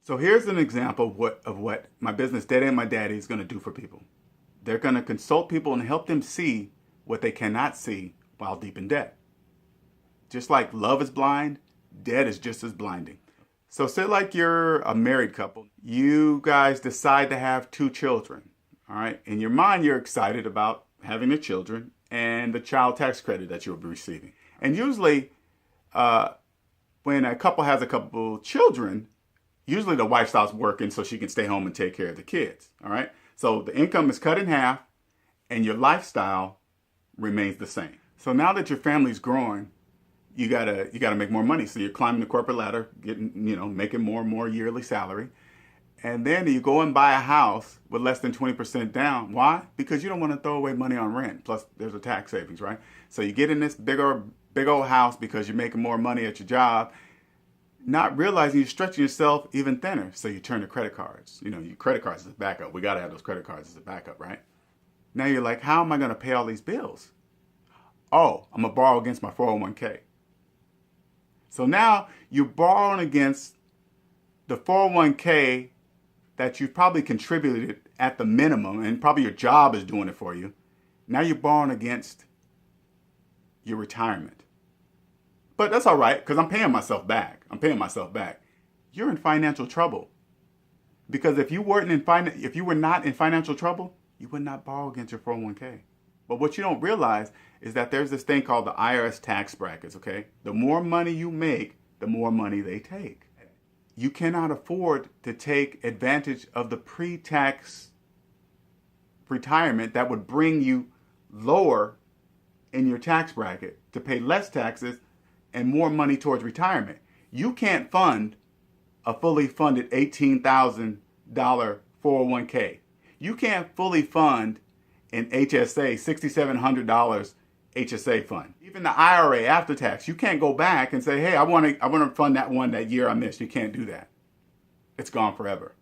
So here's an example of what my business, Daddy and My Daddy, is going to do for people. They're going to consult people and help them see what they cannot see while deep in debt. Just like love is blind, debt is just as blinding. So say like you're a married couple. You guys decide to have two children. All right. In your mind, you're excited about having the children and the child tax credit that you'll be receiving. And usually, when a couple has a couple children, usually the wife stops working so she can stay home and take care of the kids. All right. So the income is cut in half and your lifestyle remains the same. So now that your family's growing, you gotta make more money. So you're climbing the corporate ladder, getting, making more and more yearly salary. And then you go and buy a house with less than 20% down. Why? Because you don't want to throw away money on rent. Plus there's a tax savings, right? So you get in this big old house because you're making more money at your job, not realizing you're stretching yourself even thinner. So you turn to credit cards. Your credit cards as a backup. We got to have those credit cards as a backup, right? Now you're like, how am I going to pay all these bills? Oh, I'm going to borrow against my 401k. So now you're borrowing against the 401k that you've probably contributed at the minimum, and probably your job is doing it for you. Now you're borrowing against your retirement. But that's all right, because I'm paying myself back. You're in financial trouble. Because if you were not in financial trouble, you would not borrow against your 401k. But what you don't realize is that there's this thing called the IRS tax brackets, okay? The more money you make, the more money they take. You cannot afford to take advantage of the pre-tax retirement that would bring you lower in your tax bracket to pay less taxes and more money towards retirement. You can't fund a fully funded $18,000 401k. You can't fully fund an HSA, $6,700 HSA fund. Even the IRA after tax, you can't go back and say, hey, I want to fund that one that year I missed. You can't do that. It's gone forever.